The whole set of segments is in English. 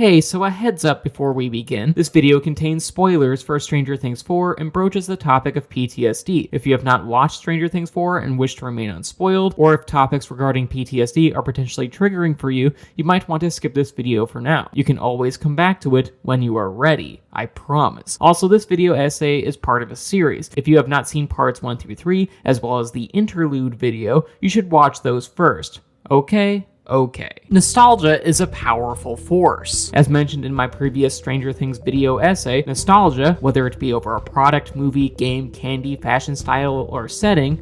Hey, so a heads up before we begin. This video contains spoilers for Stranger Things 4 and broaches the topic of PTSD. If you have not watched Stranger Things 4 and wish to remain unspoiled, or if topics regarding PTSD are potentially triggering for you, you might want to skip this video for now. You can always come back to it when you are ready. I promise. Also, this video essay is part of a series. If you have not seen parts 1 through 3, as well as the interlude video, you should watch those first. Okay. Nostalgia is a powerful force. As mentioned in my previous Stranger Things video essay, nostalgia, whether it be over a product, movie, game, candy, fashion style, or setting,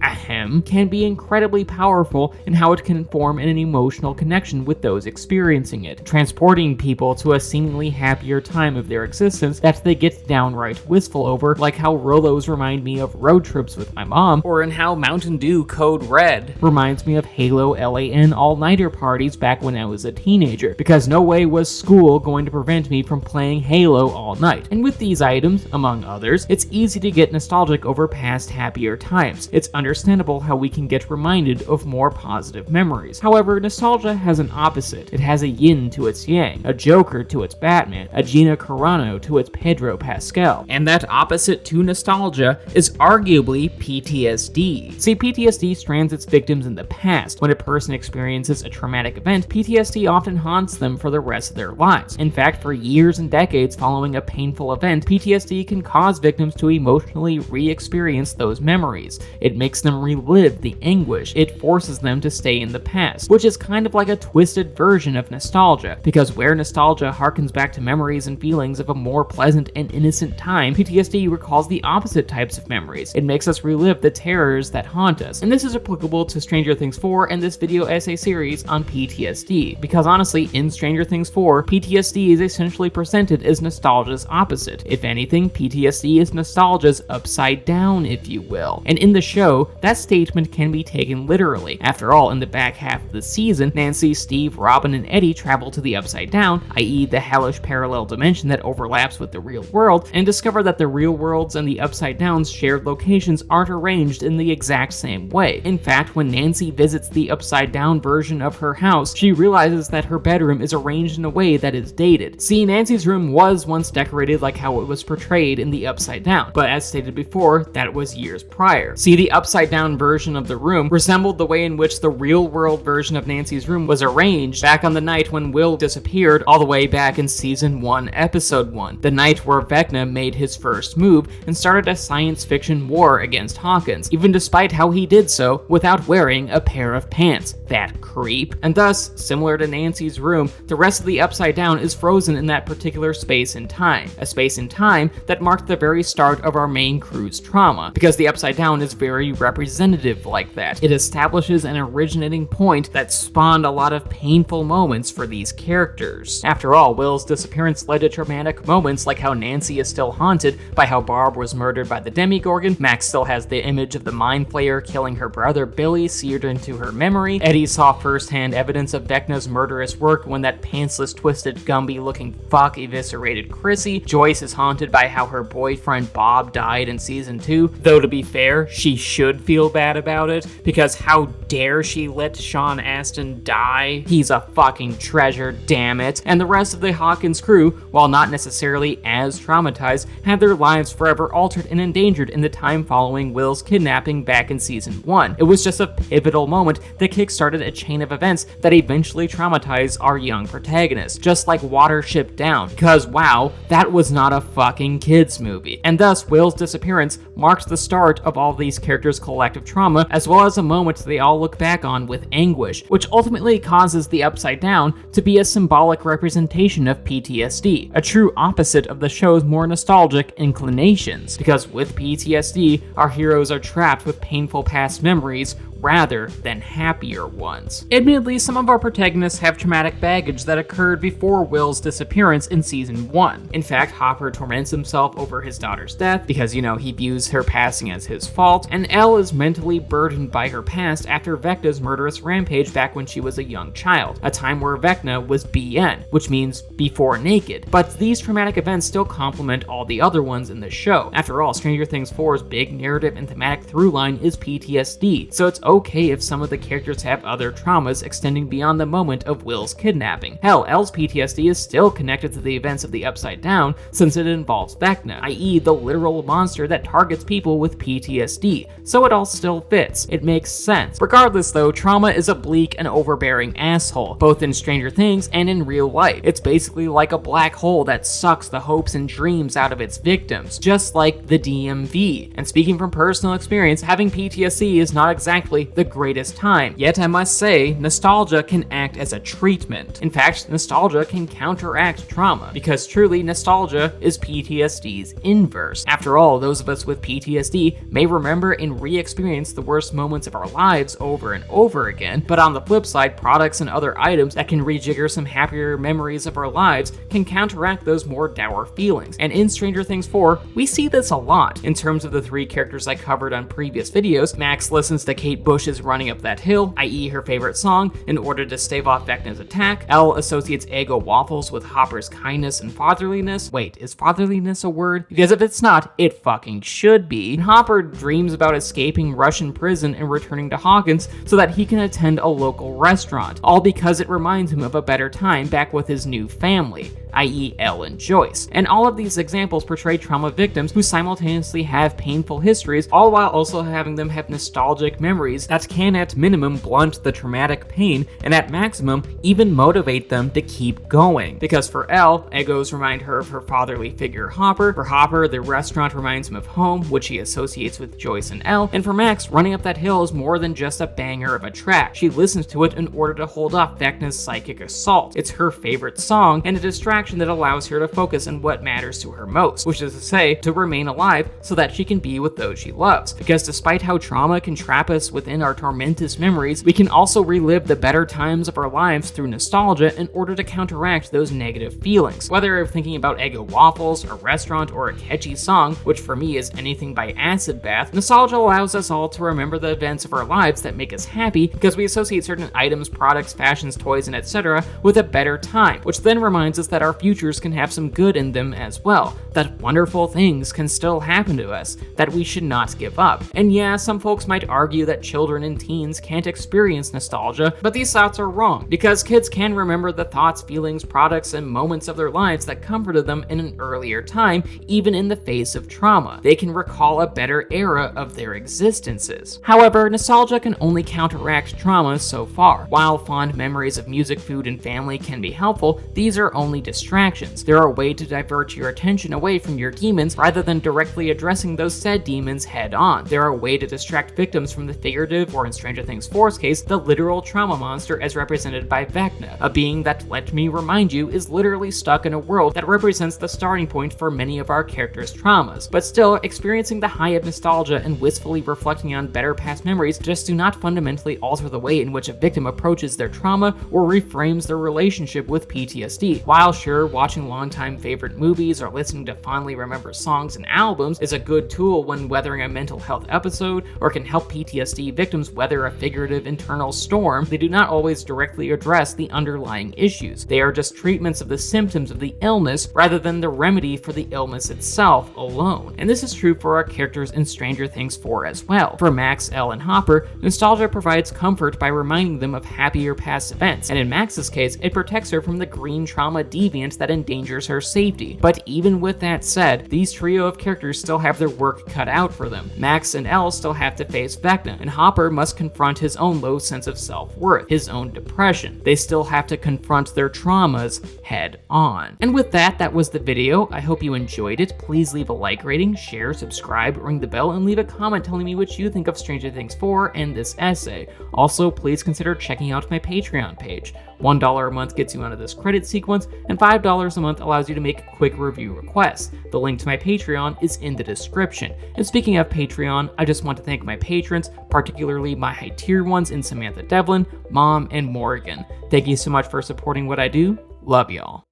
can be incredibly powerful in how it can form an emotional connection with those experiencing it, transporting people to a seemingly happier time of their existence that they get downright wistful over, like how Rolos remind me of road trips with my mom, or in how Mountain Dew Code Red reminds me of Halo LAN all-nighter parties back when I was a teenager, because no way was school going to prevent me from playing Halo all night. And with these items, among others, it's easy to get nostalgic over past happier times. It's understandable how we can get reminded of more positive memories. However, nostalgia has an opposite. It has a yin to its yang, a Joker to its Batman, a Gina Carano to its Pedro Pascal. And that opposite to nostalgia is arguably PTSD. See, PTSD strands its victims in the past. When a person experiences a traumatic event, PTSD often haunts them for the rest of their lives. In fact, for years and decades following a painful event, PTSD can cause victims to emotionally re-experience those memories. It makes them relive the anguish. It forces them to stay in the past, which is kind of like a twisted version of nostalgia, because where nostalgia harkens back to memories and feelings of a more pleasant and innocent time, PTSD recalls the opposite types of memories. It makes us relive the terrors that haunt us. And this is applicable to Stranger Things 4 and this video essay series on PTSD, because honestly, in Stranger Things 4, PTSD is essentially presented as nostalgia's opposite. If anything, PTSD is nostalgia's upside down, if you will. And in the show, that statement can be taken literally. After all, in the back half of the season, Nancy, Steve, Robin, and Eddie travel to the upside down, i.e. the hellish parallel dimension that overlaps with the real world, and discover that the real worlds and the upside down's shared locations aren't arranged in the exact same way. In fact, when Nancy visits the upside down version of her house, she realizes that her bedroom is arranged in a way that is dated. See, Nancy's room was once decorated like how it was portrayed in the Upside Down, but as stated before, that was years prior. See, the Upside Down version of the room resembled the way in which the real-world version of Nancy's room was arranged back on the night when Will disappeared all the way back in Season 1, Episode 1, the night where Vecna made his first move and started a science fiction war against Hawkins, even despite how he did so without wearing a pair of pants. That creep. And thus, similar to Nancy's room, the rest of the Upside Down is frozen in that particular space and time. A space and time that marked the very start of our main crew's trauma, because the Upside Down is very representative like that. It establishes an originating point that spawned a lot of painful moments for these characters. After all, Will's disappearance led to traumatic moments like how Nancy is still haunted by how Barb was murdered by the Demigorgon, Max still has the image of the Mind Flayer killing her brother Billy seared into her memory, Eddie saw firsthand evidence of Vecna's murderous work when that pantsless, twisted, Gumby-looking fuck eviscerated Chrissy. Joyce is haunted by how her boyfriend Bob died in Season 2, though to be fair, she should feel bad about it, because how dare she let Sean Astin die? He's a fucking treasure, damn it. And the rest of the Hawkins crew, while not necessarily as traumatized, had their lives forever altered and endangered in the time following Will's kidnapping back in Season 1. It was just a pivotal moment that kickstarted a chain of events that eventually traumatize our young protagonist, just like Watership Down, because wow, that was not a fucking kids movie. And thus, Will's disappearance marked the start of all these characters' collective trauma, as well as a moment they all look back on with anguish, which ultimately causes the Upside Down to be a symbolic representation of PTSD, a true opposite of the show's more nostalgic inclinations, because with PTSD, our heroes are trapped with painful past memories rather than happier ones. Admittedly, some of our protagonists have traumatic baggage that occurred before Will's disappearance in Season 1. In fact, Hopper torments himself over his daughter's death because, he views her passing as his fault, and Elle is mentally burdened by her past after Vecna's murderous rampage back when she was a young child, a time where Vecna was BN, which means before naked. But these traumatic events still complement all the other ones in the show. After all, Stranger Things 4's big narrative and thematic through line is PTSD, so it's okay if some of the characters have other traumas extending beyond the moment of Will's kidnapping. Hell, Elle's PTSD is still connected to the events of the Upside Down since it involves Vecna, i.e. the literal monster that targets people with PTSD, so it all still fits. It makes sense. Regardless though, trauma is a bleak and overbearing asshole, both in Stranger Things and in real life. It's basically like a black hole that sucks the hopes and dreams out of its victims, just like the DMV. And speaking from personal experience, having PTSD is not exactly the greatest time. Yet I must say, nostalgia can act as a treatment. In fact, nostalgia can counteract trauma, because truly nostalgia is PTSD's inverse. After all, those of us with PTSD may remember and re-experience the worst moments of our lives over and over again, but on the flip side, products and other items that can rejigger some happier memories of our lives can counteract those more dour feelings. And in Stranger Things 4, we see this a lot. In terms of the three characters I covered on previous videos, Max listens to Kate Bush's Running Up That Hill, i.e. her favorite song, in order to stave off Vecna's attack. Elle associates Eggo waffles with Hopper's kindness and fatherliness. Wait, is fatherliness a word? Because if it's not, it fucking should be. And Hopper dreams about escaping Russian prison and returning to Hawkins so that he can attend a local restaurant, all because it reminds him of a better time back with his new family, i.e. Elle and Joyce. And all of these examples portray trauma victims who simultaneously have painful histories, all while also having them have nostalgic memories that can at minimum blunt the traumatic pain, and at maximum even motivate them to keep going. Because for Elle, Eggos remind her of her fatherly figure Hopper. For Hopper, the restaurant reminds him of home, which he associates with Joyce and Elle. And for Max, Running Up That Hill is more than just a banger of a track. She listens to it in order to hold off Vecna's psychic assault. It's her favorite song and a distraction that allows her to focus on what matters to her most, which is to say, to remain alive so that she can be with those she loves. Because despite how trauma can trap us within our tormentous memories, we can also relive the better times of our lives through nostalgia in order to counteract those negative feelings. Whether you're thinking about Eggo waffles, a restaurant, or a catchy song, which for me is anything by Acid Bath, nostalgia allows us all to remember the events of our lives that make us happy because we associate certain items, products, fashions, toys, and etc. with a better time, which then reminds us that our futures can have some good in them as well, that wonderful things can still happen to us, that we should not give up. And yeah, some folks might argue that children and teens can't experience nostalgia, but these thoughts are wrong, because kids can remember the thoughts, feelings, products, and moments of their lives that comforted them in an earlier time, even in the face of trauma. They can recall a better era of their existences. However, nostalgia can only counteract trauma so far. While fond memories of music, food, and family can be helpful, these are only distractions. They're a way to divert your attention away from your demons rather than directly addressing those said demons head on. They're a way to distract victims from the figurative, or in Stranger Things 4's case, the literal trauma monster as represented by Vecna, a being that, let me remind you, is literally stuck in a world that represents the starting point for many of our characters' traumas. But still, experiencing the high of nostalgia and wistfully reflecting on better past memories just do not fundamentally alter the way in which a victim approaches their trauma or reframes their relationship with PTSD. While sure, watching longtime favorite movies or listening to fondly remembered songs and albums is a good tool when weathering a mental health episode, or can help PTSD victims weather a figurative internal storm, they do not always directly address the underlying issues. They are just treatments of the symptoms of the illness rather than the remedy for the illness itself alone. And this is true for our characters in Stranger Things 4 as well. For Max, Elle, and Hopper, nostalgia provides comfort by reminding them of happier past events, and in Max's case, it protects her from the green trauma deviant that endangers her safety. But even with that said, these trio of characters still have their work cut out for them. Max and Elle still have to face Vecna, and Hopper must confront his own low sense of self-worth, his own depression. They still have to confront their traumas head on. And with that, that was the video. I hope you enjoyed it. Please leave a like rating, share, subscribe, ring the bell, and leave a comment telling me what you think of Stranger Things 4 and this essay. Also, please consider checking out my Patreon page. $1 a month gets you onto this credit sequence, and $5 a month allows you to make quick review requests. The link to my Patreon is in the description. And speaking of Patreon, I just want to thank my patrons, particularly my high tier ones in Samantha Devlin, Mom, and Morgan. Thank you so much for supporting what I do. Love y'all.